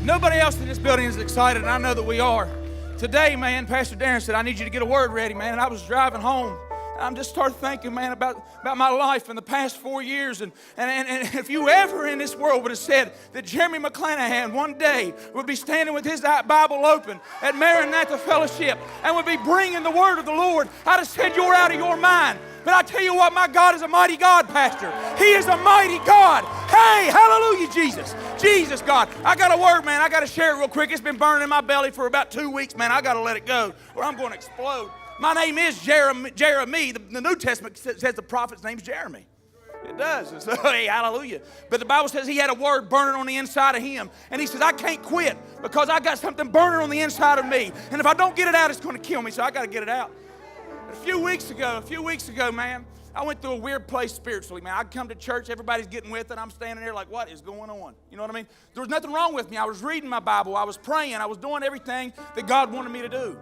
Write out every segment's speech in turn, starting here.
Nobody else in this building is excited, and I know that we are. Today, man, Pastor Darren said, I need you to get a word ready, man. And I was driving home. I just started thinking, man, about my life in the past 4 years. And if you ever in this world would have said that Jeremy McClanahan one day would be standing with his Bible open at Maranatha Fellowship and would be bringing the word of the Lord, I'd have said, you're out of your mind. But I tell you what, my God is a mighty God, Pastor. He is a mighty God. Hey, hallelujah, Jesus. Jesus, God. I got a word, man. I got to share it real quick. It's been burning in my belly for about 2 weeks, man. I got to let it go or I'm going to explode. My name is Jeremy. The New Testament says the prophet's name's Jeremy. It does. So, hey, hallelujah. But the Bible says he had a word burning on the inside of him. And he says, I can't quit because I got something burning on the inside of me. And if I don't get it out, it's going to kill me. So I got to get it out. A few weeks ago, man, I went through a weird place spiritually, man. I'd come to church, everybody's getting with it. I'm standing there like, what is going on? You know what I mean? There was nothing wrong with me. I was reading my Bible. I was praying. I was doing everything that God wanted me to do.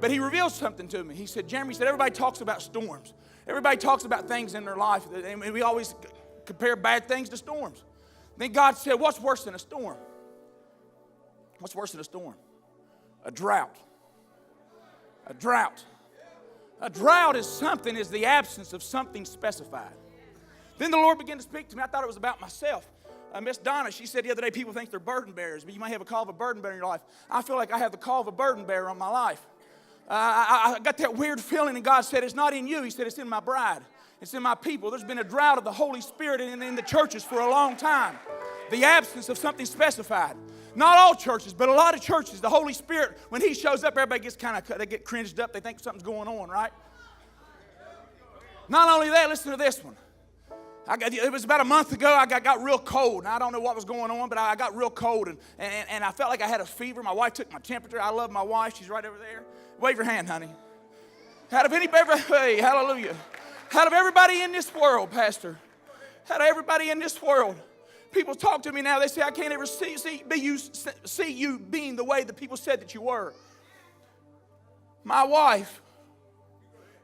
But he revealed something to me. He said, Jeremy, he said, everybody talks about storms. Everybody talks about things in their life. And we always compare bad things to storms. Then God said, what's worse than a storm? What's worse than a storm? A drought. A drought. A drought is the absence of something specified. Then the Lord began to speak to me. I thought it was about myself. Miss Donna, she said the other day, people think they're burden bearers, but you may have a call of a burden bearer in your life. I feel like I have the call of a burden bearer on my life. I got that weird feeling, and God said, it's not in you. He said, it's in my bride. It's in my people. There's been a drought of the Holy Spirit in the churches for a long time. The absence of something specified. Not all churches, but a lot of churches, the Holy Spirit, when He shows up, everybody gets they get cringed up. They think something's going on, right? Not only that, listen to this one. It was about a month ago, I got real cold. And I don't know what was going on, but I got real cold. And I felt like I had a fever. My wife took my temperature. I love my wife. She's right over there. Wave your hand, honey. Hey, hallelujah. Out of everybody in this world, Pastor, out of everybody in this world, people talk to me now. They say, I can't ever see you being the way that people said that you were. My wife,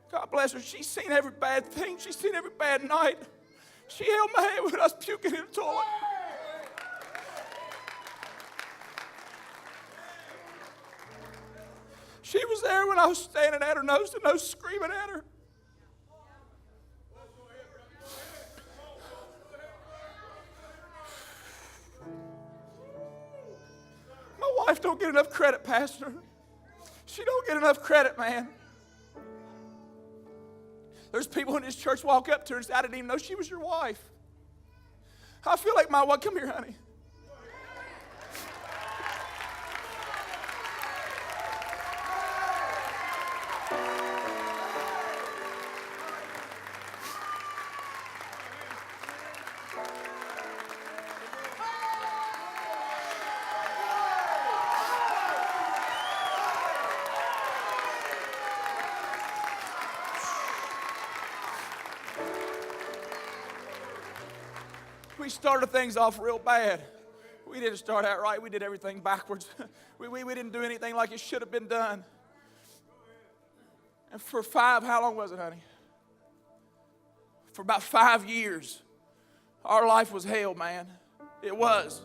God bless her, she's seen every bad thing. She's seen every bad night. She held my hand when I was puking in the toilet. She was there when I was standing at her nose to nose screaming at her. My wife don't get enough credit, Pastor. She don't get enough credit, man. There's people in this church walk up to her and say, I didn't even know she was your wife. I feel like my wife, come here, honey. We started things off real bad. We didn't start out right. We did everything backwards. We didn't do anything like it should have been done. And for how long was it, honey? For about 5 years, our life was hell, man. It was.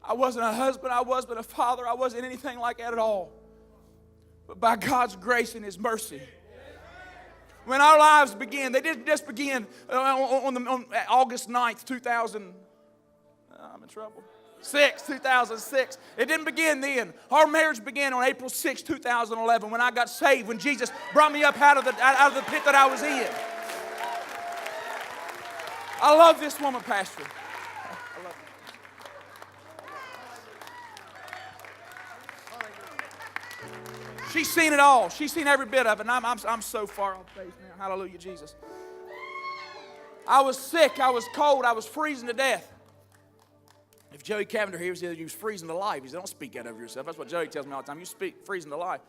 I wasn't a husband. I wasn't a father. I wasn't anything like that at all. But by God's grace and His mercy, when our lives began, they didn't just begin on August 9th, 2000. I'm in trouble. 2006. It didn't begin then. Our marriage began on April 6, 2011, when I got saved, when Jesus brought me up out of the pit that I was in. I love this woman, Pastor. I love her. She's seen it all. She's seen every bit of it. And I'm so far off base now. Hallelujah, Jesus. I was sick. I was cold. I was freezing to death. If Joey Cavender here said you was freezing to life, he said, don't speak that over yourself. That's what Joey tells me all the time. You speak freezing to life.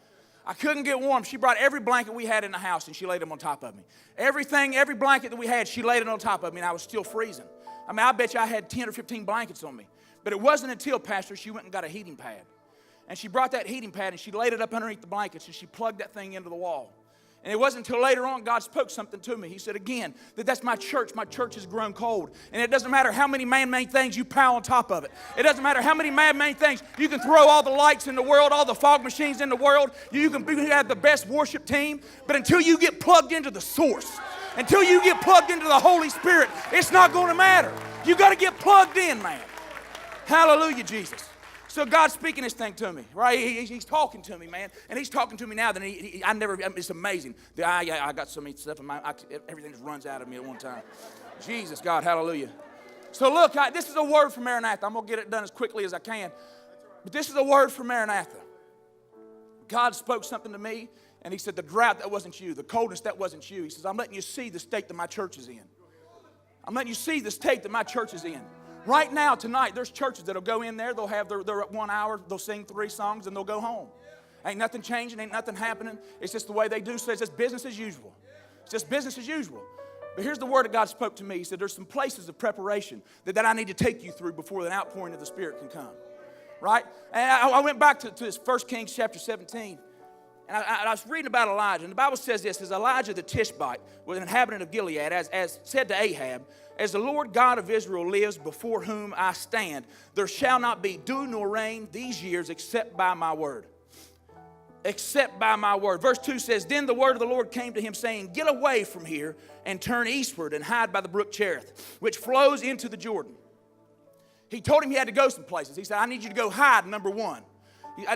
I couldn't get warm. She brought every blanket we had in the house and she laid them on top of me. Every blanket that we had, she laid it on top of me and I was still freezing. I mean, I bet you I had 10 or 15 blankets on me. But it wasn't until, Pastor, she went and got a heating pad. And she brought that heating pad and she laid it up underneath the blankets and she plugged that thing into the wall. And it wasn't until later on God spoke something to me. He said again, that's my church. My church has grown cold. And it doesn't matter how many man-made things you pile on top of it. It doesn't matter how many man-made things. You can throw all the lights in the world, all the fog machines in the world. You can have the best worship team. But until you get plugged into the source, until you get plugged into the Holy Spirit, it's not going to matter. You got to get plugged in, man. Hallelujah, Jesus. So God's speaking this thing to me, right? He's talking to me, man. And he's talking to me now that it's amazing. I got so many stuff in everything just runs out of me at one time. Jesus, God, hallelujah. So look, this is a word from Maranatha. I'm going to get it done as quickly as I can. But this is a word from Maranatha. God spoke something to me, and he said, the drought, that wasn't you. The coldness, that wasn't you. He says, I'm letting you see the state that my church is in. I'm letting you see the state that my church is in. Right now, tonight, there's churches that'll go in there, they'll have their 1 hour, they'll sing 3 songs, and they'll go home. Ain't nothing changing, ain't nothing happening. It's just the way they do, so it's just business as usual. It's just business as usual. But here's the word that God spoke to me. He said, there's some places of preparation that I need to take you through before the outpouring of the Spirit can come. Right? And I went back to this 1 Kings chapter 17. And I was reading about Elijah, and the Bible says this, as Elijah the Tishbite was an inhabitant of Gilead, as said to Ahab, as the Lord God of Israel lives before whom I stand, there shall not be dew nor rain these years except by my word. Except by my word. Verse 2 says, then the word of the Lord came to him, saying, get away from here and turn eastward and hide by the brook Cherith, which flows into the Jordan. He told him he had to go some places. He said, I need you to go hide, number one.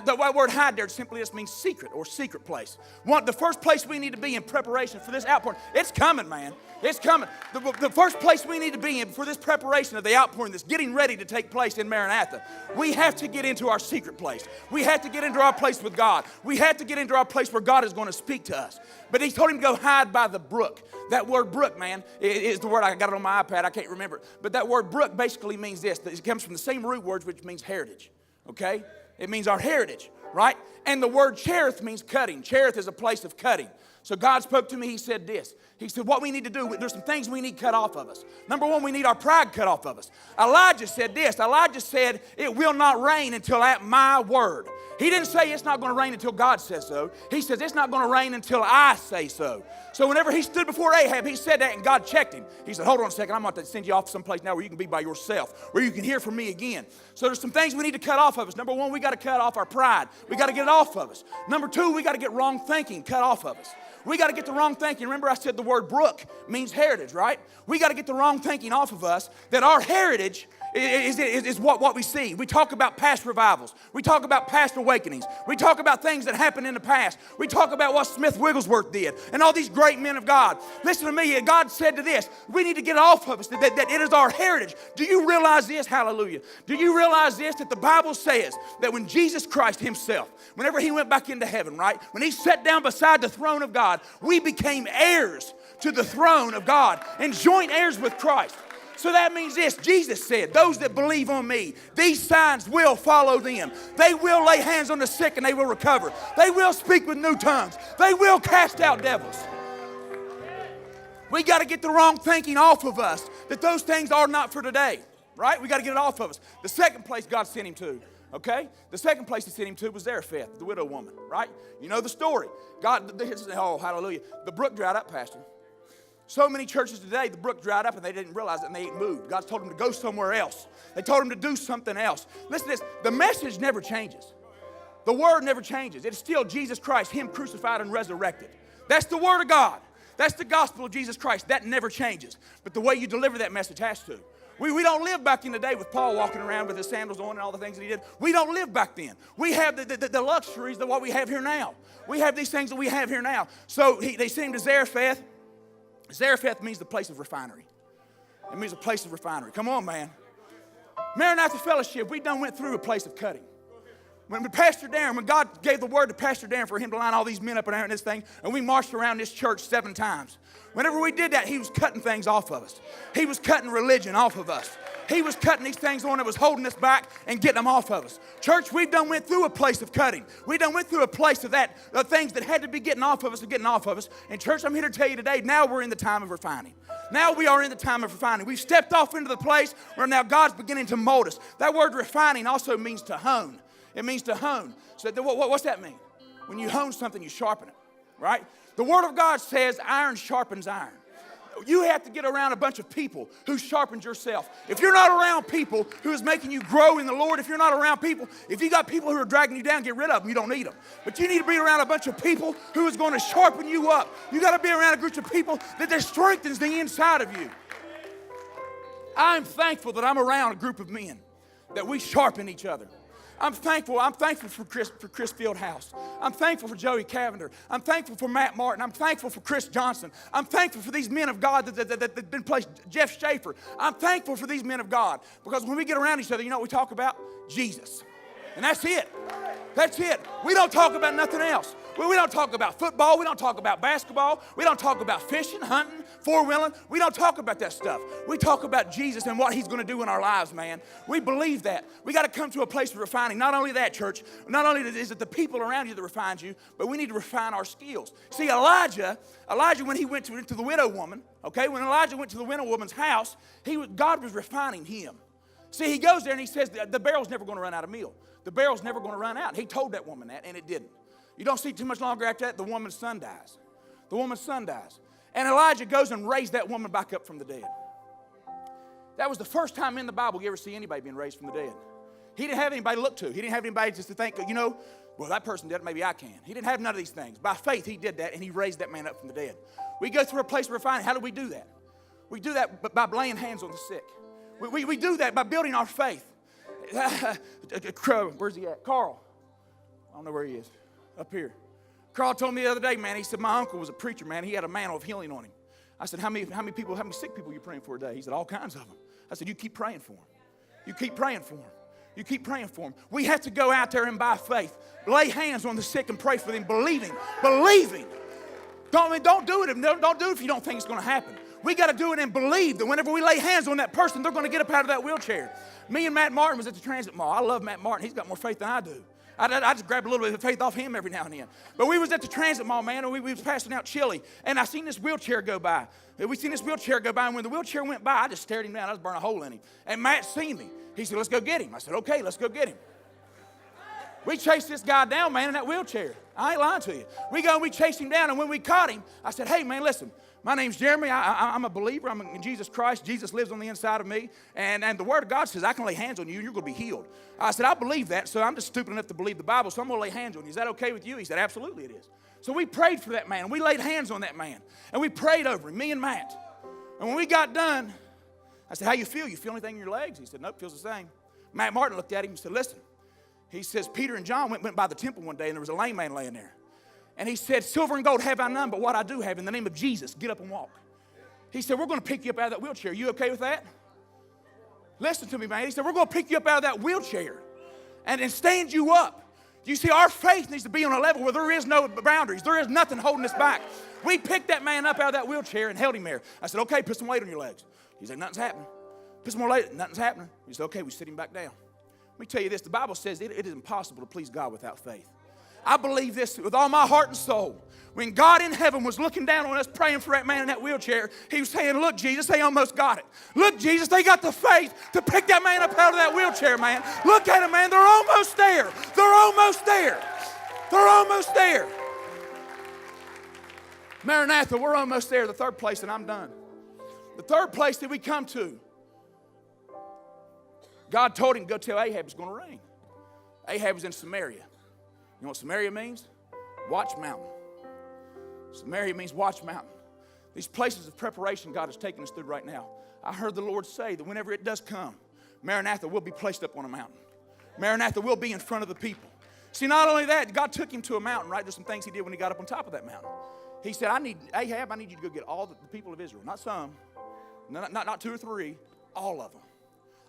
The word hide there simply just means secret or secret place. The first place we need to be in preparation for this outpouring, it's coming, man. It's coming. The first place we need to be in for this preparation of the outpouring that's getting ready to take place in Maranatha, we have to get into our secret place. We have to get into our place with God. We have to get into our place where God is going to speak to us. But he told him to go hide by the brook. That word brook, man, is the word, I got it on my iPad, I can't remember it. But that word brook basically means this. It comes from the same root words which means heritage, okay? It means our heritage, right? And the word Cherith means cutting. Cherith is a place of cutting. So God spoke to me, he said this. He said, what we need to do, there's some things we need cut off of us. Number one, we need our pride cut off of us. Elijah said this. Elijah said, it will not rain until at my word. He didn't say it's not going to rain until God says so. He says it's not going to rain until I say so. So whenever he stood before Ahab, he said that and God checked him. He said, hold on a second, I'm going to send you off someplace now where you can be by yourself, where you can hear from me again. So there's some things we need to cut off of us. Number one, we got to cut off our pride. We got to get it off of us. Number two, we got to get wrong thinking cut off of us. We got to get the wrong thinking. Remember I said the word brook means heritage, right? We got to get the wrong thinking off of us that our heritage is what we see. We talk about past revivals. We talk about past awakenings. We talk about things that happened in the past. We talk about what Smith Wigglesworth did and all these great men of God. Listen to me. God said to this, we need to get off of us that it is our heritage. Do you realize this? Hallelujah. Do you realize this? That the Bible says that when Jesus Christ himself, whenever he went back into heaven, right? When he sat down beside the throne of God, we became heirs to the throne of God and joint heirs with Christ. So that means this. Jesus said, those that believe on me, these signs will follow them. They will lay hands on the sick and they will recover. They will speak with new tongues. They will cast out devils. We got to get the wrong thinking off of us that those things are not for today, right? We got to get it off of us. The second place God sent him to, okay? The second place he sent him to was Zarephath, the widow woman, right? You know the story. Oh, hallelujah. The brook dried up, Pastor. So many churches today, the brook dried up and they didn't realize it and they ain't moved. God's told them to go somewhere else. They told them to do something else. Listen to this. The message never changes. The word never changes. It's still Jesus Christ, him crucified and resurrected. That's the word of God. That's the gospel of Jesus Christ. That never changes. But the way you deliver that message has to. We don't live back in the day with Paul walking around with his sandals on and all the things that he did. We don't live back then. We have the luxuries of what we have here now. We have these things that we have here now. So they sent him to Zarephath. Zarephath means the place of refinery. It means a place of refinery. Come on, man. Maranatha Fellowship, we done went through a place of cutting. When Pastor Darren, when God gave the word to Pastor Darren for him to line all these men up and this thing, and we marched around this church 7 times. Whenever we did that, he was cutting things off of us. He was cutting religion off of us. He was cutting these things on that was holding us back and getting them off of us. Church, we've done went through a place of cutting. We done went through a place of that, of things that had to be getting off of us and getting off of us. And church, I'm here to tell you today, now we're in the time of refining. Now we are in the time of refining. We've stepped off into the place where now God's beginning to mold us. That word refining also means to hone. It means to hone. So what's that mean? When you hone something, you sharpen it. right? The Word of God says iron sharpens iron. You have to get around a bunch of people who sharpens yourself. If you're not around people who is making you grow in the Lord, if you're not around people, if you got people who are dragging you down, get rid of them. You don't need them. But you need to be around a bunch of people who is going to sharpen you up. You got to be around a group of people that strengthens the inside of you. I'm thankful that I'm around a group of men that we sharpen each other. I'm thankful for Chris Fieldhouse. I'm thankful for Joey Cavender. I'm thankful for Matt Martin. I'm thankful for Chris Johnson. I'm thankful for these men of God that have been placed. Jeff Schaefer. I'm thankful for these men of God because when we get around each other, you know what we talk about? Jesus. And that's it. That's it. We don't talk about nothing else. We don't talk about football. We don't talk about basketball. We don't talk about fishing, hunting, four-wheeling. We don't talk about that stuff. We talk about Jesus and what He's going to do in our lives, man. We believe that. We got to come to a place of refining. Not only that, church, not only is it the people around you that refines you, but we need to refine our skills. See, Elijah, when he went to the widow woman, okay, when Elijah went to the widow woman's house, God was refining him. See, he goes there and he says the barrel's never going to run out of meal. The barrel's never going to run out. He told that woman that, and it didn't. You don't see too much longer after that, the woman's son dies. The woman's son dies. And Elijah goes and raised that woman back up from the dead. That was the first time in the Bible you ever see anybody being raised from the dead. He didn't have anybody to look to. He didn't have anybody just to think, well, that person did it, maybe I can. He didn't have none of these things. By faith, he did that, and he raised that man up from the dead. We go through a place of refining. How do we do that? We do that by laying hands on the sick. We do that by building our faith. Where's he at? Carl. I don't know where he is. Up here. Carl told me the other day, man, he said, my uncle was a preacher, man. He had a mantle of healing on him. I said, how many sick people are you praying for a day? He said, all kinds of them. I said, you keep praying for them. You keep praying for them. You keep praying for them. We have to go out there and by faith, lay hands on the sick and pray for them, believing. Don't do it if you don't think it's going to happen. We got to do it and believe that whenever we lay hands on that person, they're going to get up out of that wheelchair. Me and Matt Martin was at the transit mall. I love Matt Martin. He's got more faith than I do. I just grab a little bit of faith off him every now and then. But we was at the transit mall, man, and we was passing out chili. And I seen this wheelchair go by. We seen this wheelchair go by, and when the wheelchair went by, I just stared him down. I was burning a hole in him. And Matt seen me. He said, let's go get him. I said, okay, let's go get him. We chased this guy down, man, in that wheelchair. I ain't lying to you. We go and we chased him down, and when we caught him, I said, hey, man, listen. My name's Jeremy. I'm a believer. I'm in Jesus Christ. Jesus lives on the inside of me. And the Word of God says I can lay hands on you and you're going to be healed. I said, I believe that, so I'm just stupid enough to believe the Bible, so I'm going to lay hands on you. Is that okay with you? He said, absolutely it is. So we prayed for that man, and we laid hands on that man. And we prayed over him, me and Matt. And when we got done, I said, how you feel? You feel anything in your legs? He said, nope, feels the same. Matt Martin looked at him and said, listen. He says, Peter and John went by the temple one day, and there was a lame man laying there. And he said, silver and gold have I none, but what I do have, in the name of Jesus, get up and walk. He said, we're going to pick you up out of that wheelchair. You okay with that? Listen to me, man. He said, we're going to pick you up out of that wheelchair and stand you up. You see, our faith needs to be on a level where there is no boundaries. There is nothing holding us back. We picked that man up out of that wheelchair and held him there. I said, okay, put some weight on your legs. He said, nothing's happening. Put some more weight. Nothing's happening. He said, okay, we sit him back down. Let me tell you this. The Bible says it is impossible to please God without faith. I believe this with all my heart and soul. When God in heaven was looking down on us praying for that man in that wheelchair, he was saying, look, Jesus, they almost got it. Look, Jesus, they got the faith to pick that man up out of that wheelchair, man. Look at him, man. They're almost there. They're almost there. They're almost there. Maranatha, we're almost there. The third place, and I'm done. The third place that we come to, God told him to go tell Ahab it's going to rain. Ahab was in Samaria. You know what Samaria means? Watch mountain. Samaria means watch mountain. These places of preparation God is taking us through right now. I heard the Lord say that whenever it does come, Maranatha will be placed up on a mountain. Maranatha will be in front of the people. See, not only that, God took him to a mountain, right? There's some things he did when he got up on top of that mountain. He said, Ahab, I need you to go get all the people of Israel. Not some, not two or three, all of them.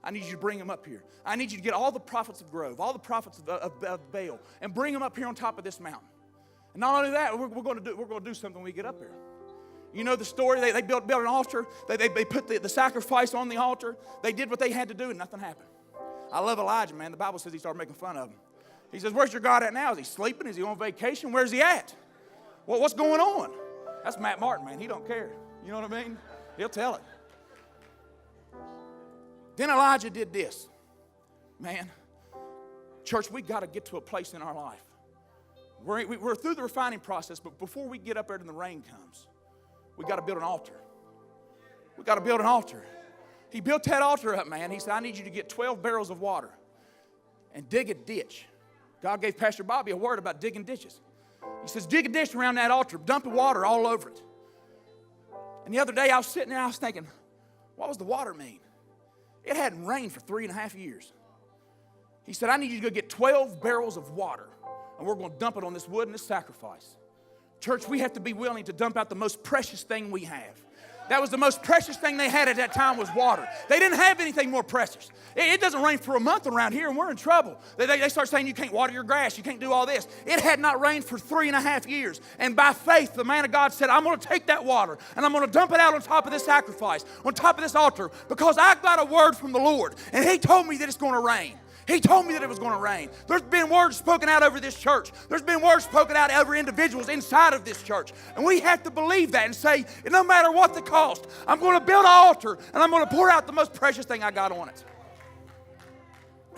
I need you to bring them up here. I need you to get all the prophets of Grove, all the prophets of Baal, and bring them up here on top of this mountain. And not only that, we're going to do something when we get up there. You know the story. They built an altar. They put the sacrifice on the altar. They did what they had to do, and nothing happened. I love Elijah, man. The Bible says he started making fun of him. He says, "Where's your God at now? Is he sleeping? Is he on vacation? Where's he at? Well, what's going on?" That's Matt Martin, man. He don't care. You know what I mean? He'll tell it. Then Elijah did this. Man, church, we got to get to a place in our life We're through the refining process, but before we get up there and the rain comes, we got to build an altar. We got to build an altar. He built that altar up, man. He said, I need you to get 12 barrels of water and dig a ditch. God gave Pastor Bobby a word about digging ditches. He says, dig a ditch around that altar, dump the water all over it. And the other day I was sitting there, I was thinking, what does the water mean? It hadn't rained for 3.5 years. He said, I need you to go get 12 barrels of water, and we're going to dump it on this wood and this sacrifice. Church, we have to be willing to dump out the most precious thing we have. That was the most precious thing they had at that time was water. They didn't have anything more precious. It doesn't rain for a month around here, and we're in trouble. They start saying you can't water your grass, you can't do all this. It had not rained for 3.5 years. And by faith, the man of God said, I'm going to take that water, and I'm going to dump it out on top of this sacrifice, on top of this altar, because I got a word from the Lord, and He told me that it's going to rain. He told me that it was going to rain. There's been words spoken out over this church. There's been words spoken out over individuals inside of this church. And we have to believe that and say, no matter what the cost, I'm going to build an altar and I'm going to pour out the most precious thing I got on it.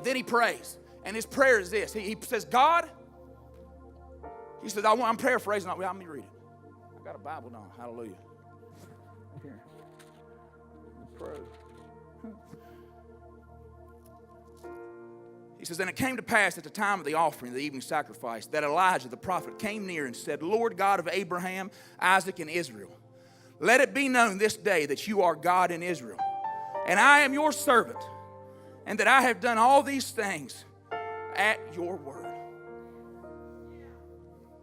Then he prays. And his prayer is this. He says, God, he says, I'm paraphrasing. Let me read it. I got a Bible now. Hallelujah. Here. Pray. He says, and it came to pass at the time of the offering, the evening sacrifice, that Elijah the prophet came near and said, Lord God of Abraham, Isaac, and Israel, let it be known this day that you are God in Israel, and I am your servant, and that I have done all these things at your word.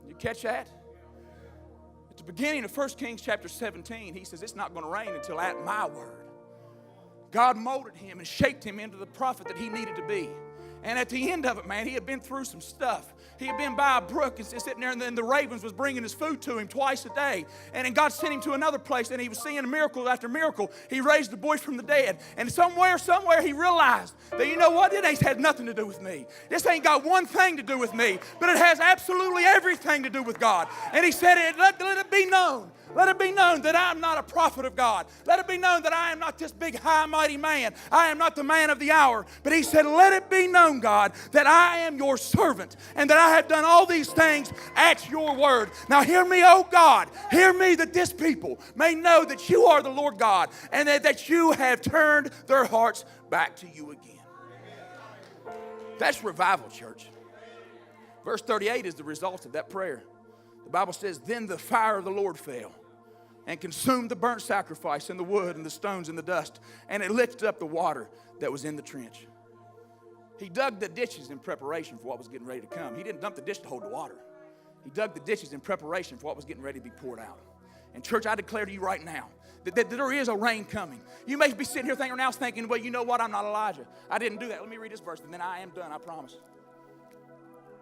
You catch that? At the beginning of 1 Kings chapter 17, he says, it's not going to rain until at my word. God molded him and shaped him into the prophet that he needed to be. And at the end of it, man, he had been through some stuff. He had been by a brook and sitting there, and then the ravens was bringing his food to him twice a day. And then God sent him to another place, and he was seeing miracle after miracle. He raised the boy from the dead. And somewhere he realized that, you know what? It ain't had nothing to do with me. This ain't got one thing to do with me, but it has absolutely everything to do with God. And he said, let it be known. Let it be known that I am not a prophet of God. Let it be known that I am not this big, high, mighty man. I am not the man of the hour. But he said, let it be known, God, that I am your servant and that I have done all these things at your word. Now hear me, oh God. Hear me, that this people may know that you are the Lord God and that you have turned their hearts back to you again. That's revival, church. Verse 38 is the result of that prayer. The Bible says, then the fire of the Lord fell and consumed the burnt sacrifice and the wood and the stones and the dust, and it licked up the water that was in the trench. He dug the ditches in preparation for what was getting ready to come. He didn't dump the ditch to hold the water. He dug the ditches in preparation for what was getting ready to be poured out. And church, I declare to you right now that there is a rain coming. You may be sitting here thinking, well, you know what? I'm not Elijah. I didn't do that. Let me read this verse, and then I am done, I promise.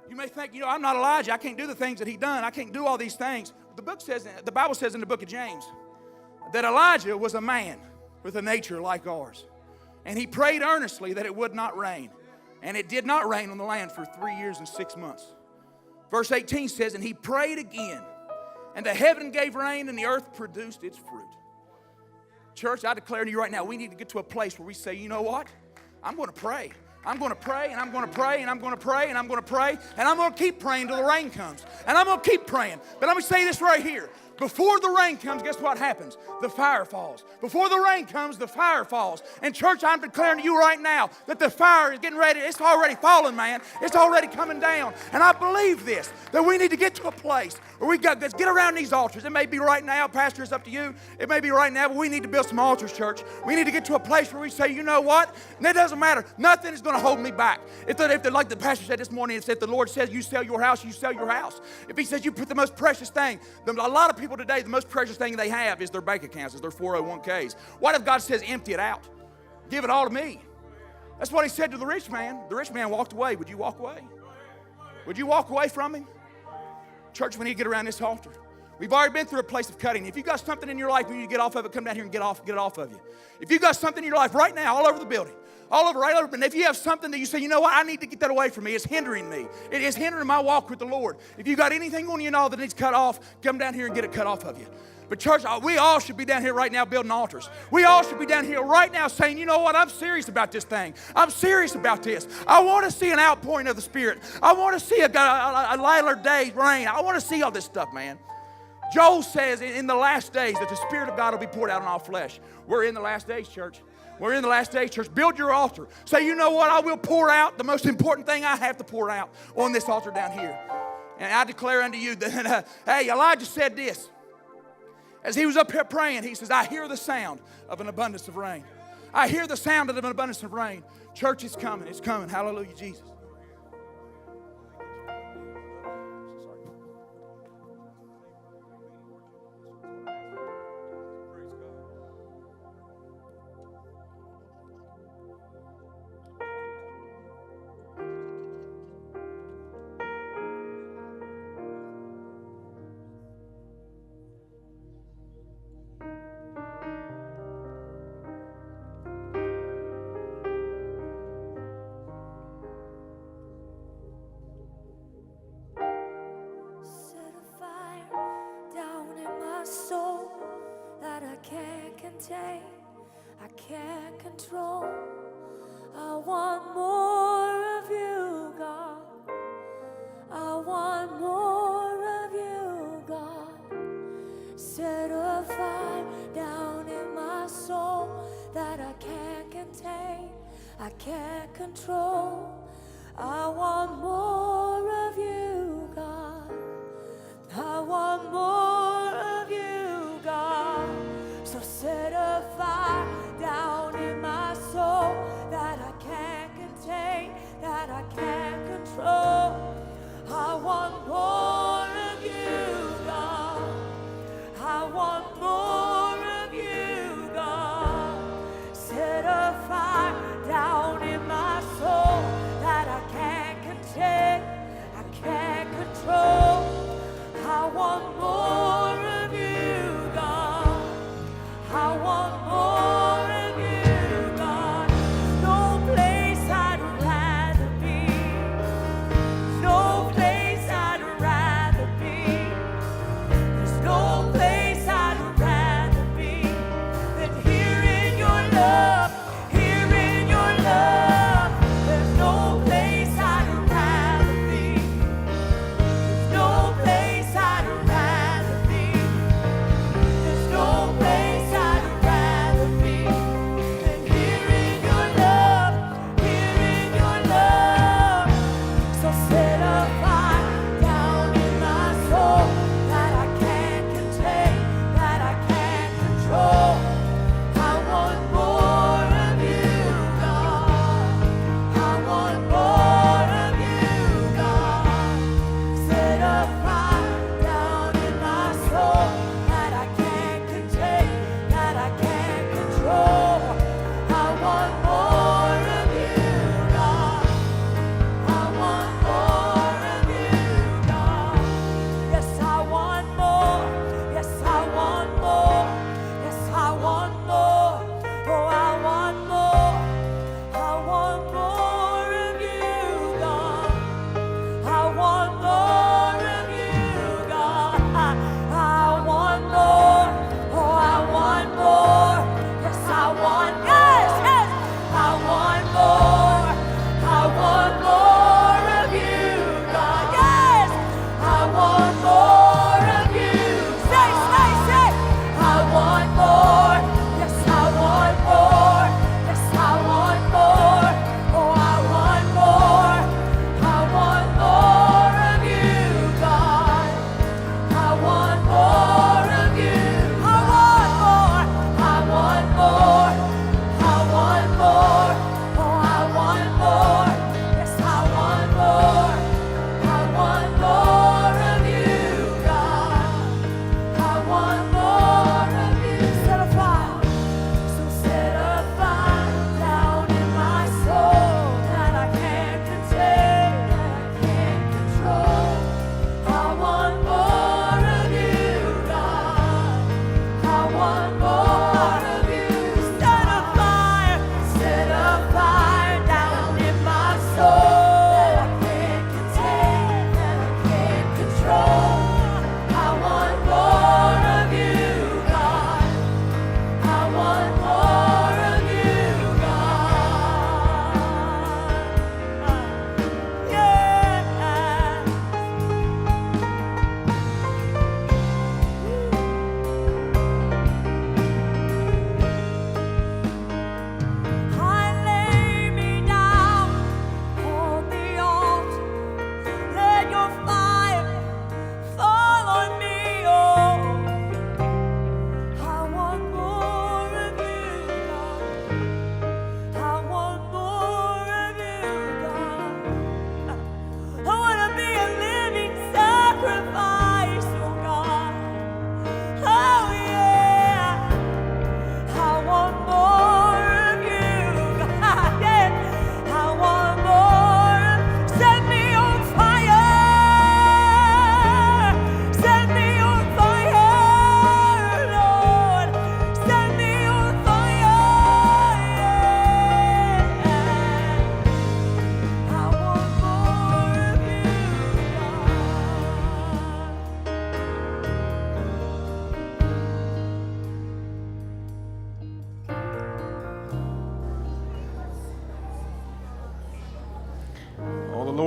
You may think, I'm not Elijah. I can't do the things that he done. I can't do all these things. The Bible says in the book of James that Elijah was a man with a nature like ours. And he prayed earnestly that it would not rain. And it did not rain on the land for 3 years and 6 months. Verse 18 says, and he prayed again, and the heaven gave rain, and the earth produced its fruit. Church, I declare to you right now, we need to get to a place where we say, you know what? I'm going to pray. I'm going to pray, and I'm going to pray, and I'm going to pray, and I'm going to pray, and I'm going to keep praying till the rain comes. And I'm going to keep praying. But let me say this right here. Before the rain comes, guess what happens? The fire falls. Before the rain comes, the fire falls. And church, I'm declaring to you right now that the fire is getting ready. It's already falling, man. It's already coming down. And I believe this, that we need to get to a place where let's get around these altars. It may be right now, Pastor, it's up to you. It may be right now, but we need to build some altars, church. We need to get to a place where we say, you know what? And it doesn't matter. Nothing is going to hold me back. If like the pastor said this morning, if the Lord says you sell your house, you sell your house. If he says you put the most precious thing, a lot of people today, the most precious thing they have is their bank accounts, is their 401ks. What if God says empty it out? Give it all to me. That's what he said to the rich man. The rich man walked away. Would you walk away? Would you walk away from him? Church, we need to get around this altar. We've already been through a place of cutting. If you've got something in your life you need to get off of it, come down here and get it off of you. If you've got something in your life right now, all over the building, right over. And if you have something that you say, you know what, I need to get that away from me. It's hindering me. It is hindering my walk with the Lord. If you've got anything on you and all that needs cut off, come down here and get it cut off of you. But church, we all should be down here right now building altars. We all should be down here right now saying, you know what, I'm serious about this thing. I'm serious about this. I want to see an outpouring of the Spirit. I want to see a latter day rain. I want to see all this stuff, man. Joel says in the last days that the Spirit of God will be poured out on all flesh. We're in the last days, church. We're in the last days, church. Build your altar. Say, you know what, I will pour out the most important thing I have to pour out on this altar down here. And I declare unto you that, hey, Elijah said this. As he was up here praying, he says, I hear the sound of an abundance of rain. I hear the sound of an abundance of rain. Church, it's coming. It's coming. Hallelujah, Jesus. I can't control. I want more of you, God. I want more of you, God. Set a fire down in my soul that I can't contain, I can't control. I want more of you, God. I want more of you, God. So set a fire down in my soul that I can't contain, that I can't control. I want more of you, God. I want more of you, God. Set a fire down in my soul that I can't contain,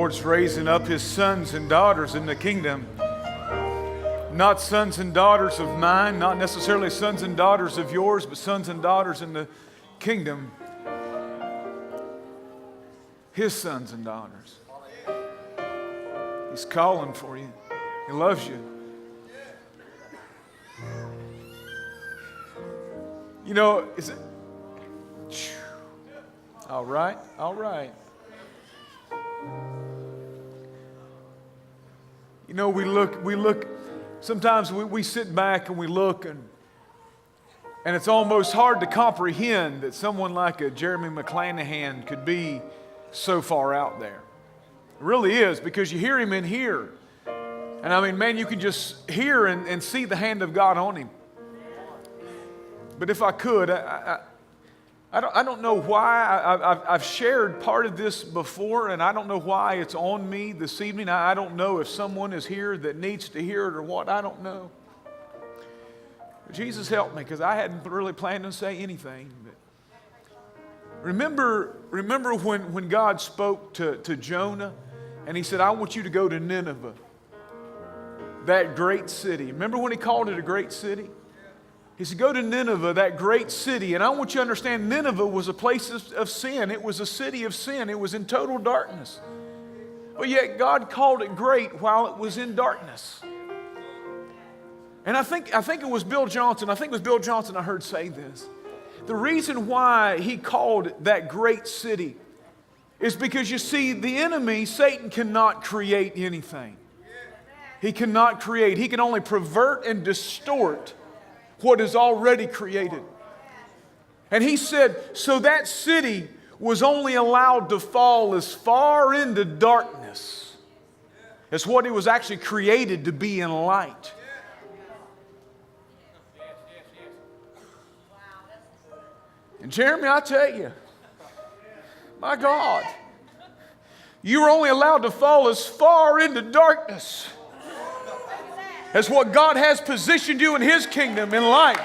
Lord's raising up His sons and daughters in the kingdom. Not sons and daughters of mine, not necessarily sons and daughters of yours, but sons and daughters in the kingdom. His sons and daughters. He's calling for you. He loves you. You know, is it? All right, all right. You know, we look, sometimes we sit back and we look and it's almost hard to comprehend that someone like a Jeremy McClanahan could be so far out there. It really is, because you hear him in here. And I mean, man, you can just hear and see the hand of God on him. But if I could, I don't know why. I've shared part of this before, and I don't know why it's on me this evening. I don't know if someone is here that needs to hear it or what. I don't know. But Jesus help me, because I hadn't really planned to say anything. But remember when God spoke to Jonah, and He said, I want you to go to Nineveh, that great city. Remember when He called it a great city? He said, go to Nineveh, that great city. And I want you to understand, Nineveh was a place of sin. It was a city of sin. It was in total darkness. But yet God called it great while it was in darkness. And I think it was Bill Johnson. I heard say this. The reason why he called that great city is because, you see, the enemy, Satan, cannot create anything. He cannot create. He can only pervert and distort what is already created. And he said, so that city was only allowed to fall as far into darkness as what it was actually created to be in light. And Jeremy, I tell you, my God, you were only allowed to fall as far into darkness as what God has positioned you in His kingdom in light.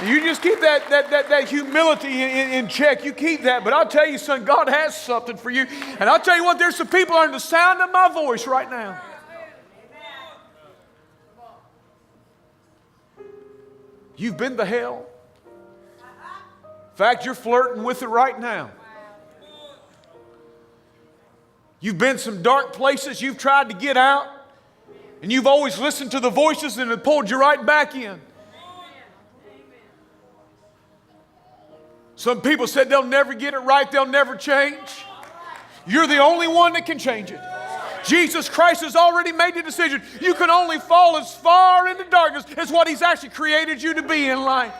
You just keep that humility in check. You keep that. But I'll tell you, son, God has something for you. And I'll tell you what, there's some people under the sound of my voice right now. You've been to hell. In fact, you're flirting with it right now. You've been some dark places. You've tried to get out. And you've always listened to the voices and it pulled you right back in. Some people said they'll never get it right. They'll never change. You're the only one that can change it. Jesus Christ has already made the decision. You can only fall as far into darkness as what He's actually created you to be in life.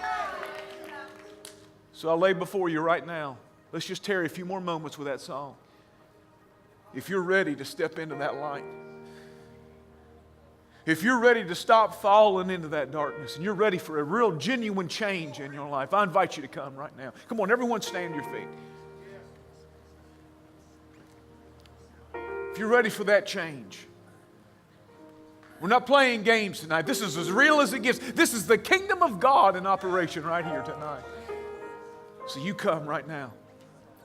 So I lay before you right now. Let's just tarry a few more moments with that song. If you're ready to step into that light, if you're ready to stop falling into that darkness, and you're ready for a real genuine change in your life, I invite you to come right now. Come on, everyone stand to your feet. If you're ready for that change, we're not playing games tonight. This is as real as it gets. This is the kingdom of God in operation right here tonight. So you come right now.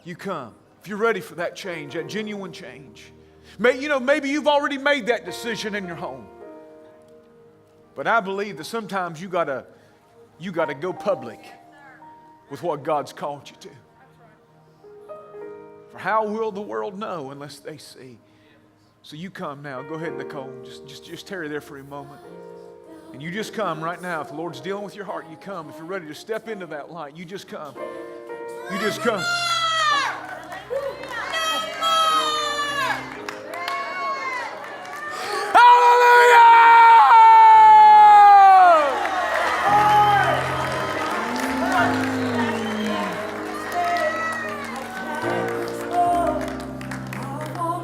You come. If you're ready for that change, that genuine change. Maybe you've already made that decision in your home. But I believe that sometimes you gotta go public with what God's called you to. For how will the world know unless they see? So you come now. Go ahead, Nicole. Just tarry there for a moment. And you just come right now. If the Lord's dealing with your heart, you come. If you're ready to step into that light, you just come. You just come.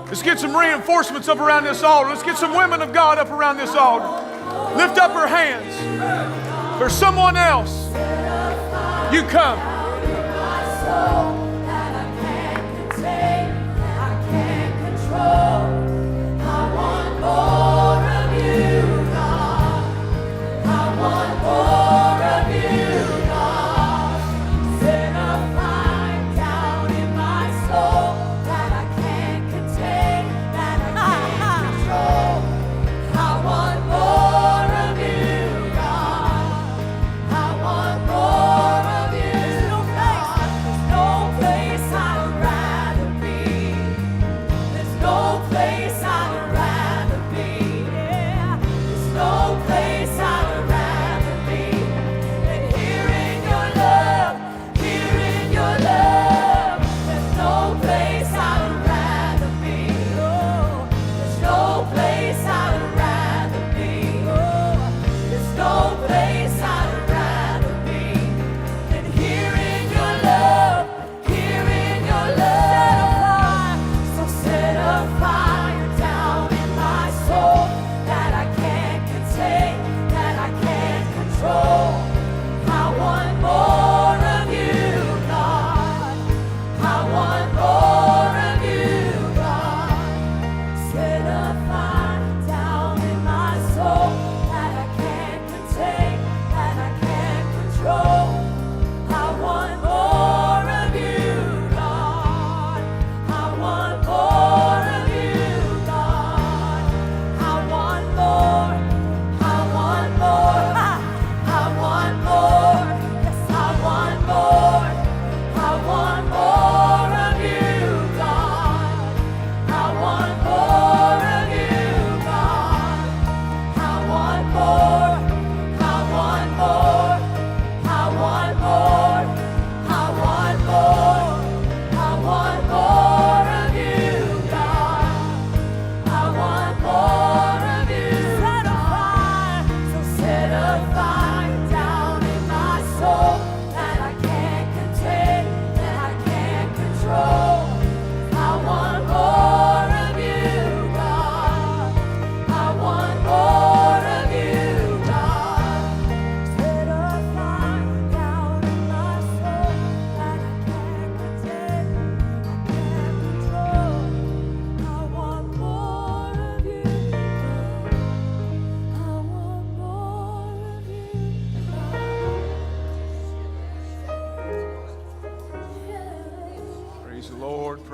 Let's get some reinforcements up around this altar. Let's get some women of God up around this altar. Lift up her hands. For someone else, you come. Set a fire down in my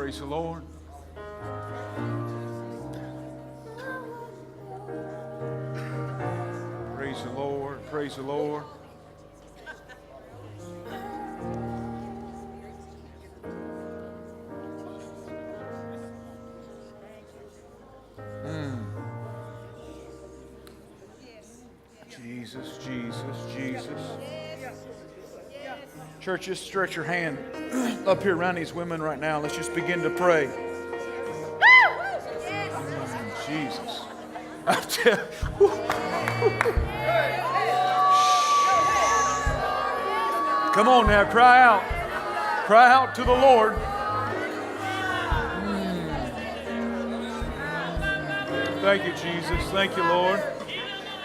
Praise the Lord. Praise the Lord. Praise the Lord. Jesus, Jesus, Jesus. Church, just stretch your hand up here around these women right now. Let's just begin to pray. Jesus. Come on now, cry out. Cry out to the Lord. Thank you, Jesus. Thank you, Lord.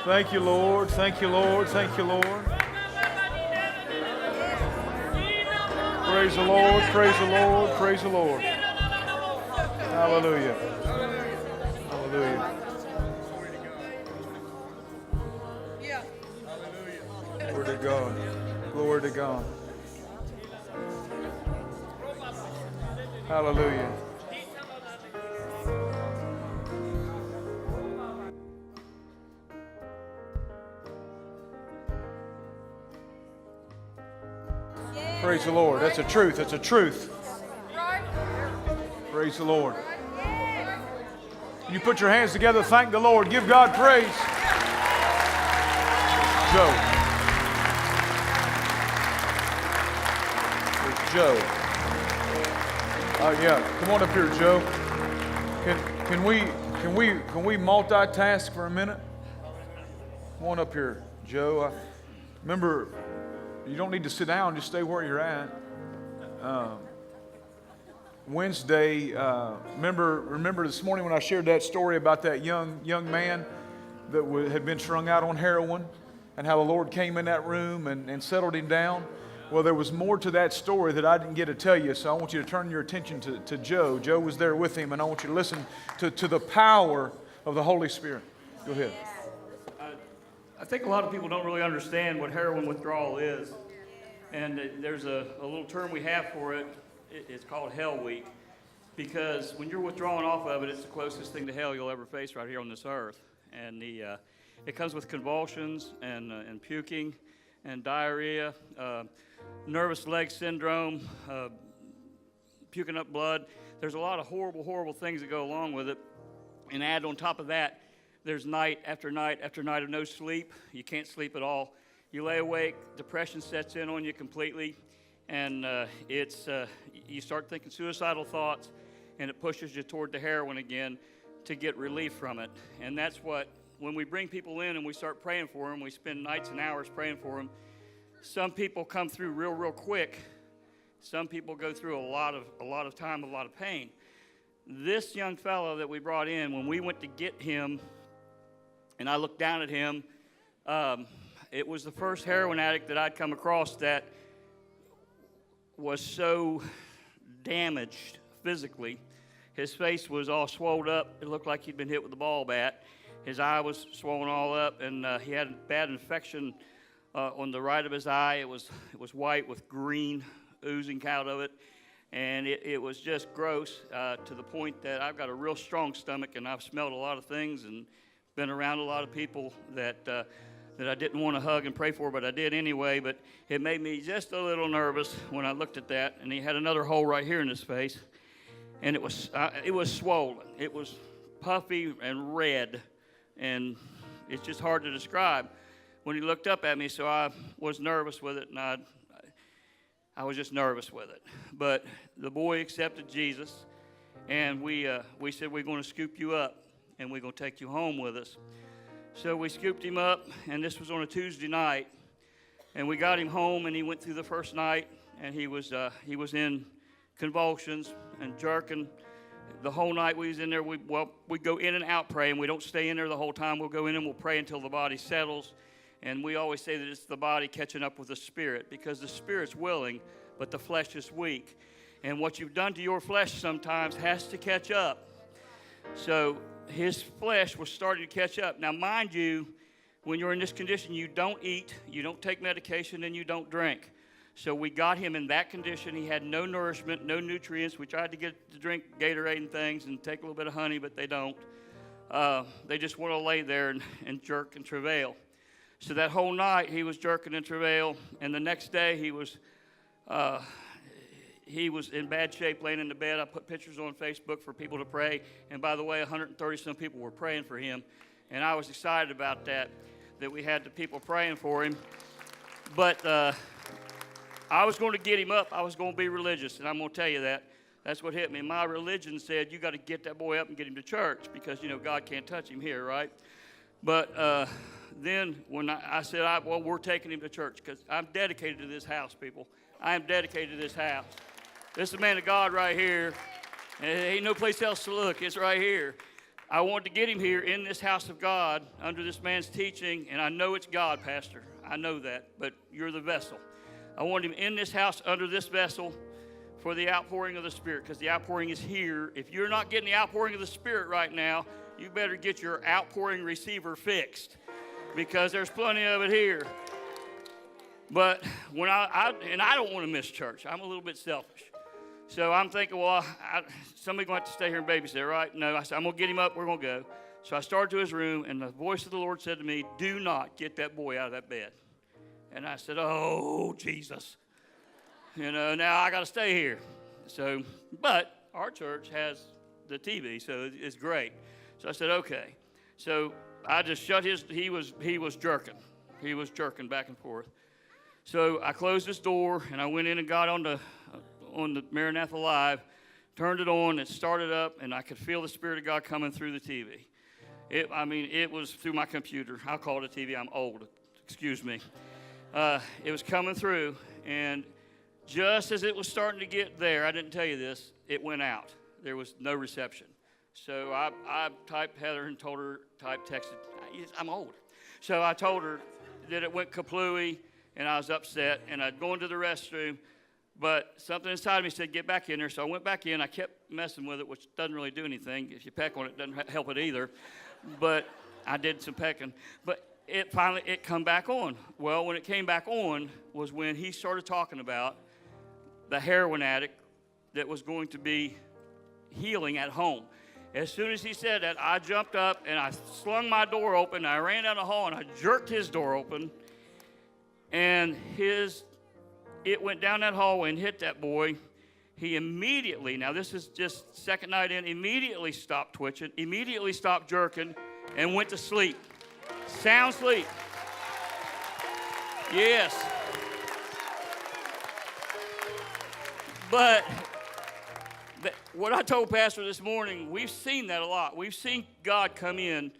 Thank you, Lord. Thank you, Lord. Thank you, Lord. Praise the Lord. Praise the Lord. Praise the Lord. Hallelujah. Hallelujah. Glory to God. Glory to God. Hallelujah. Praise the Lord. That's a truth. That's a truth. Praise the Lord. You put your hands together, thank the Lord. Give God praise. Joe. There's Joe. Yeah. Come on up here, Joe. Can we multitask for a minute? Come on up here, Joe. Remember, you don't need to sit down, just stay where you're at. Wednesday, remember this morning when I shared that story about that young man that had been strung out on heroin and how the Lord came in that room and settled him down? Well, there was more to that story that I didn't get to tell you, so I want you to turn your attention to Joe. Joe was there with him, and I want you to listen to the power of the Holy Spirit. Go ahead. I think a lot of people don't really understand what heroin withdrawal is. And there's a little term we have for it. It's called Hell Week. Because when you're withdrawing off of it, it's the closest thing to hell you'll ever face right here on this earth. And it comes with convulsions and puking and diarrhea, nervous leg syndrome, puking up blood. There's a lot of horrible, horrible things that go along with it. And add on top of that, there's night after night after night of no sleep. You can't sleep at all. You lay awake, depression sets in on you completely, and you start thinking suicidal thoughts, and it pushes you toward the heroin again to get relief from it. And that's what, when we bring people in and we start praying for them, we spend nights and hours praying for them. Some people come through real quick. Some people go through a lot of time, a lot of pain. This young fellow that we brought in, when we went to get him, and I looked down at him, it was the first heroin addict that I'd come across that was so damaged physically. His face was all swelled up. It looked like he'd been hit with a ball bat. His eye was swollen all up, and he had a bad infection on the right of his eye. It was white with green oozing out of it. And it was just gross to the point that I've got a real strong stomach, and I've smelled a lot of things and been around a lot of people that I didn't want to hug and pray for, but I did anyway. But it made me just a little nervous when I looked at that. And he had another hole right here in his face, and it was swollen. It was puffy and red, and it's just hard to describe. When he looked up at me, so I was nervous with it, and I was just nervous with it. But the boy accepted Jesus, and we said, we're going to scoop you up, and we're going to take you home with us. So we scooped him up, and this was on a Tuesday night, and we got him home, and he went through the first night, and he was in convulsions and jerking. The whole night we was in there, we go in and out praying. We don't stay in there the whole time. We'll go in and we'll pray until the body settles. And we always say that it's the body catching up with the spirit, because the spirit's willing, but the flesh is weak. And what you've done to your flesh sometimes has to catch up. So his flesh was starting to catch up. Now, mind you, when you're in this condition, you don't eat, you don't take medication, and you don't drink. So we got him in that condition. He had no nourishment, no nutrients. We tried to get to drink Gatorade and things and take a little bit of honey, but they don't. They just want to lay there and jerk and travail. So that whole night he was jerking and travail, and the next day he was in bad shape laying in the bed. I put pictures on Facebook for people to pray, and by the way, 130-some people were praying for him, and I was excited about that we had the people praying for him. But I was going to get him up. I was going to be religious, and I'm going to tell you that. That's what hit me. My religion said, you got to get that boy up and get him to church because, God can't touch him here, right? But then when I said, well, we're taking him to church because I'm dedicated to this house, people. I am dedicated to this house. This is a man of God right here. And ain't no place else to look. It's right here. I wanted to get him here in this house of God under this man's teaching, and I know it's God, Pastor. I know that, but you're the vessel. I want him in this house under this vessel for the outpouring of the Spirit, because the outpouring is here. If you're not getting the outpouring of the Spirit right now, you better get your outpouring receiver fixed, because there's plenty of it here. But when I don't want to miss church. I'm a little bit selfish. So I'm thinking, well, somebody's going to have to stay here and babysit, right? No, I said, I'm going to get him up. We're going to go. So I started to his room, and the voice of the Lord said to me, do not get that boy out of that bed. And I said, oh, Jesus. Now I got to stay here. So, but our church has the TV, so it's great. So I said, okay. So I just shut he was jerking. He was jerking back and forth. So I closed this door, and I went in and got on the Maranatha Live, turned it on, it started up, and I could feel the Spirit of God coming through the TV. It was through my computer. I'll call it a TV. I'm old. Excuse me. It was coming through, and just as it was starting to get there, I didn't tell you this, it went out. There was no reception. So I typed Heather and told her, texted. I'm old. So I told her that it went kaplooey, and I was upset, and I'd go into the restroom, but something inside of me said, get back in there. So I went back in. I kept messing with it, which doesn't really do anything. If you peck on it, it doesn't help it either. But I did some pecking. But it come back on. Well, when it came back on was when he started talking about the heroin addict that was going to be healing at home. As soon as he said that, I jumped up and I slung my door open. I ran down the hall and I jerked his door open. And it went down that hallway and hit that boy. He immediately, now this is just second night in, immediately stopped twitching, immediately stopped jerking, and went to sleep. Sound sleep. Yes. But what I told Pastor this morning, we've seen that a lot. We've seen God come in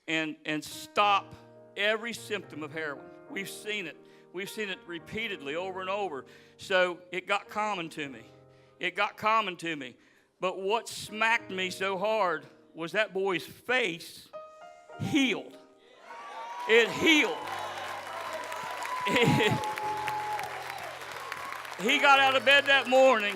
and stop every symptom of heroin. We've seen it. We've seen it repeatedly over and over. So it got common to me. But what smacked me so hard was that boy's face healed. It healed. He got out of bed that morning.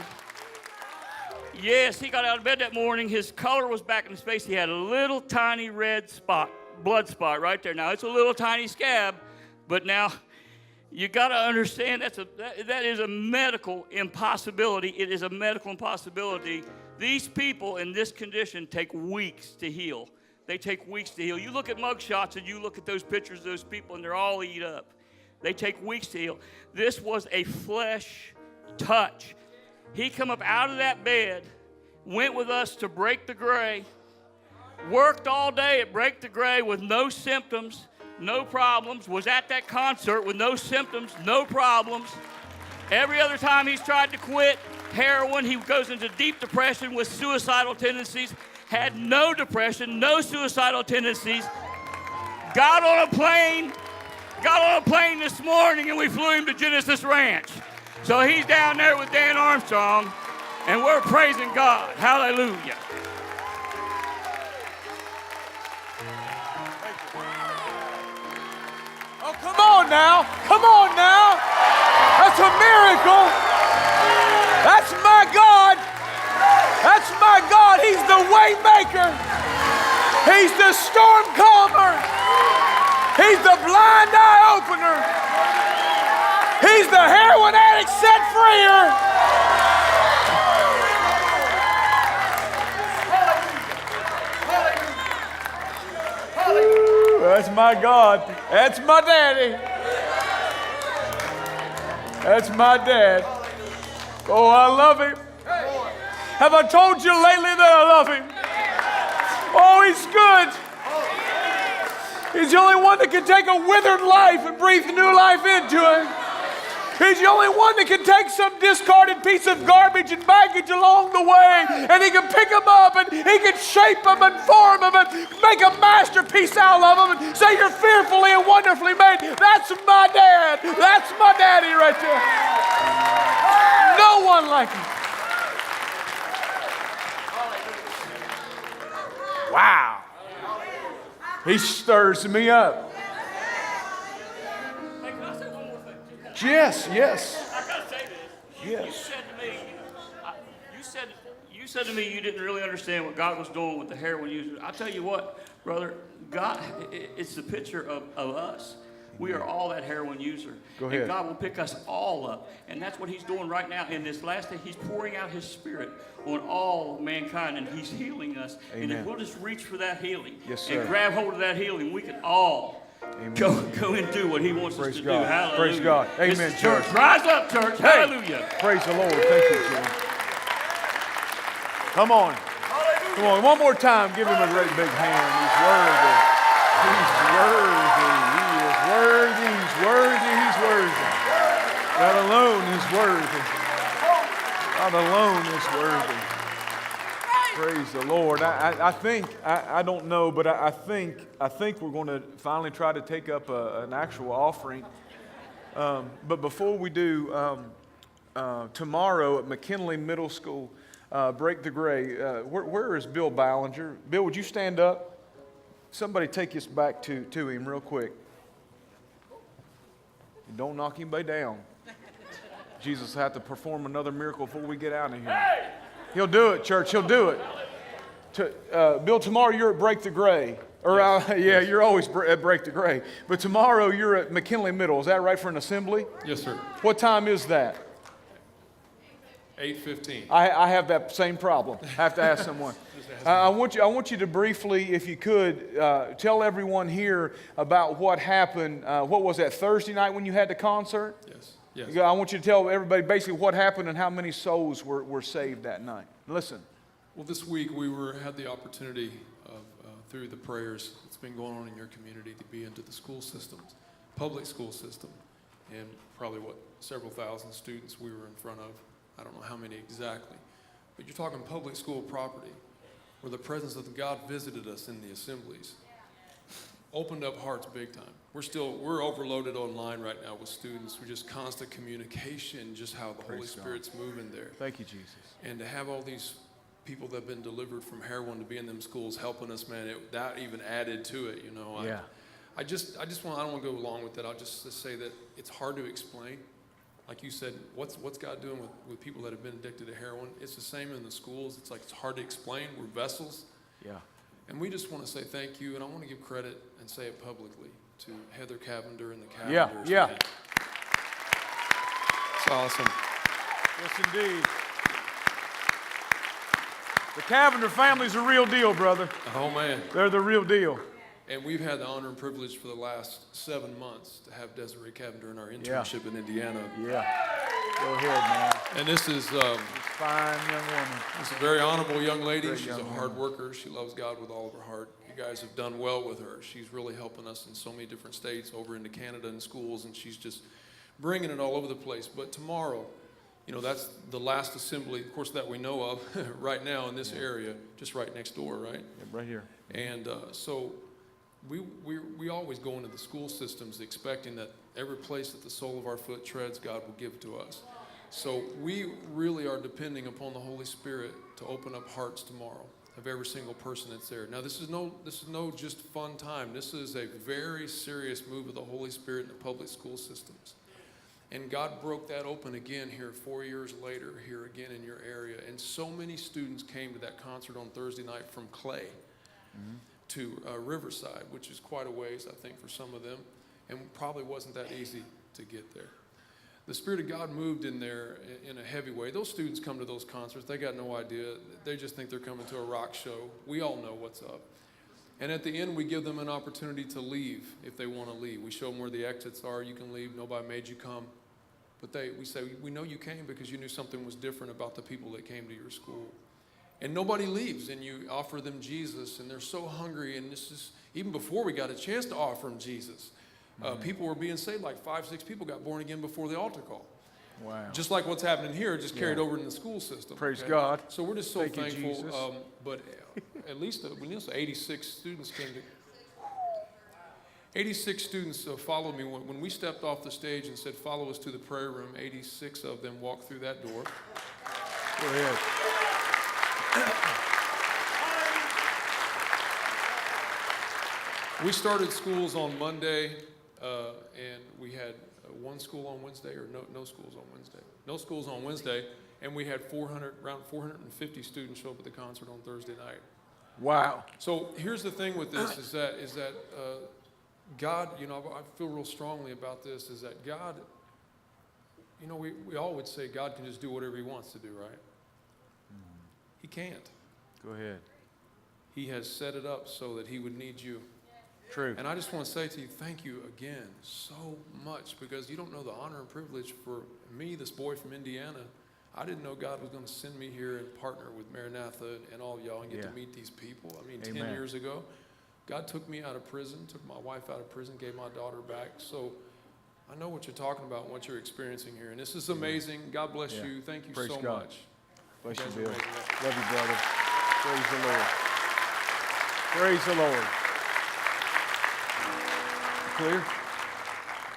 Yes, he got out of bed that morning. His color was back in his face. He had a little tiny red spot, blood spot right there. Now, it's a little tiny scab, but now you got to understand that is a medical impossibility. It is a medical impossibility. These people in this condition take weeks to heal. They take weeks to heal. You look at mugshots and you look at those pictures of those people and they're all eat up. They take weeks to heal. This was a flesh touch. He come up out of that bed, went with us to Break the Gray, worked all day at Break the Gray with no symptoms, no problems, was at that concert with no symptoms, no problems. Every other time he's tried to quit heroin, he goes into deep depression with suicidal tendencies, had no depression, no suicidal tendencies, got on a plane this morning and we flew him to Genesis Ranch. So he's down there with Dan Armstrong and we're praising God. Hallelujah. Oh, come on now. Come on now. That's a miracle. That's my God. That's my God. He's the way maker. He's the storm calmer. He's the blind eye opener. He's the heroin addict prayer. Ooh, that's my God. That's my daddy. That's my dad. Oh, I love him. Have I told you lately that I love him? Oh, he's good. He's the only one that can take a withered life and breathe new life into it. He's the only one that can take some discarded piece of garbage and baggage along the way, and he can pick them up, and he can shape them and form them and make a masterpiece out of them and say you're fearfully and wonderfully made. That's my dad. That's my daddy right there. No one like him. Wow. He stirs me up. Hey, can I say one more thing? Yes, yes. I gotta say this. You Yes. said to me, you said to me you didn't really understand what God was doing with the heroin users. I tell you what, brother, God, it's the picture of us. We are all that heroin user. Go ahead. And God will pick us all up. And that's what he's doing right now. In this last day, he's pouring out his spirit on all mankind, and he's healing us. Amen. And if we'll just reach for that healing Yes, sir. and grab hold of that healing, we can all go and do what he wants Praise us to God. do. Hallelujah. Praise God. Amen, This is church. church. Rise up, church. Hey. Hallelujah. Praise the Lord. Thank you, Jim. Come on. Come on. One more time. Give him a great big hand. He's worthy. He's worthy. He is worthy. He's worthy. He's worthy. God alone is worthy. God alone is worthy. Praise the Lord. I think, I don't know, but I think we're going to finally try to take up an actual offering. But before we do, tomorrow at McKinley Middle School, Break the Gray, where is Bill Ballinger? Bill, would you stand up? Somebody take us back to him real quick. Don't knock anybody down. Jesus will have to perform another miracle before we get out of here. He'll do it, church. He'll do it. Bill, tomorrow you're at Break the Gray. Or, yeah, you're always at Break the Gray. But tomorrow you're at McKinley Middle. Is that right, for an assembly? Yes, sir. What time is that? 8:15. I have that same problem. I have to ask someone. I want you to briefly, if you could, tell everyone here about what happened. What was that, Thursday night when you had the concert? Yes. Yes. I want you to tell everybody basically what happened and how many souls were saved that night. Listen. Well, this week we had the opportunity of, through the prayers that's been going on in your community, to be into the school systems, public school system, and probably several thousand students we were in front of. I don't know how many exactly, but you're talking public school property, where the presence of God visited us in the assemblies, opened up hearts big time. We're overloaded online right now with students. We're just constant communication, just how the Holy Spirit's moving there. Thank you, Jesus. And to have all these people that have been delivered from heroin to be in them schools helping us, man, that even added to it, you know. Yeah. I don't want to go along with that. I'll just say that it's hard to explain. Like you said, what's God doing with people that have been addicted to heroin? It's the same in the schools. It's hard to explain. We're vessels. Yeah. And we just want to say thank you, and I want to give credit and say it publicly to Heather Cavender and the Yeah, Cavenders. yeah. Man. It's awesome. Yes, indeed. The Cavender family's a real deal, brother. Oh, man. They're the real deal. And we've had the honor and privilege for the last 7 months to have Desiree Cavender in our internship in Indiana. Yeah. Go ahead, man. And this is Fine young woman. She's a very honorable young lady. Great She's young a hard woman. worker. She loves God with all of her heart. You guys have done well with her. She's really helping us in so many different states, over into Canada and schools, and she's just bringing it all over the place. But tomorrow, that's the last assembly, of course, that we know of right now in this area, just right next door, right? Yeah, right here. And so we always go into the school systems expecting that every place that the sole of our foot treads, God will give to us. So we really are depending upon the Holy Spirit to open up hearts tomorrow of every single person that's there. Now, this is no just fun time. This is a very serious move of the Holy Spirit in the public school systems. And God broke that open again here 4 years later, here again in your area. And so many students came to that concert on Thursday night from Clay to Riverside, which is quite a ways, I think, for some of them, and probably wasn't that easy to get there. the Spirit of God moved in there in a heavy way. Those students come to those concerts. They got no idea. They just think they're coming to a rock show. We all know what's up. And at the end, we give them an opportunity to leave if they want to leave. We show them where the exits are. You can leave. Nobody made you come. But we say, we know you came because you knew something was different about the people that came to your school. And nobody leaves, and you offer them Jesus, and they're so hungry. And this is, even before we got a chance to offer them Jesus, people were being saved. Like 5, 6 people got born again before the altar call. Wow. Just like what's happening here, just carried over in the school system. Praise God. So we're just so Thank you, thankful. Jesus. But at least, we know 86 students came to. 86 students followed me. When we stepped off the stage and said, follow us to the prayer room, 86 of them walked through that door. Go ahead. We started schools on Monday, and we had one school on Wednesday, or no schools on Wednesday. No schools on Wednesday, and we had around 450 students show up at the concert on Thursday night. Wow. So here's the thing with this is that God, you know, I feel real strongly about this, is that God, you know, we all would say God can just do whatever he wants to do, right? He can't. Go ahead. He has set it up so that he would need you. True. And I just want to say to you, thank you again so much, because you don't know the honor and privilege for me, this boy from Indiana. I didn't know God was going to send me here and partner with Maranatha and all of y'all and get to meet these people. I mean, Amen. 10 years ago, God took me out of prison, took my wife out of prison, gave my daughter back. So I know what you're talking about and what you're experiencing here. And this is amazing. God bless you. Thank you Praise so God. much. Bless You you, guys are Bill. amazing. Love you, brother. Praise the Lord. Praise the Lord. Clear?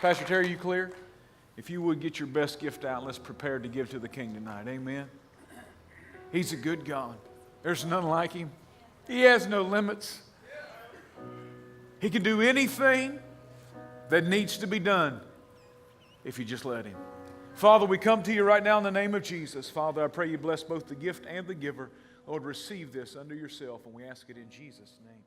Pastor Terry, you clear? If you would get your best gift out, let's prepare to give to the King tonight. Amen. He's a good God. There's none like him. He has no limits. He can do anything that needs to be done if you just let him. Father, we come to you right now in the name of Jesus. Father, I pray you bless both the gift and the giver. Lord, receive this unto yourself, and we ask it in Jesus' name.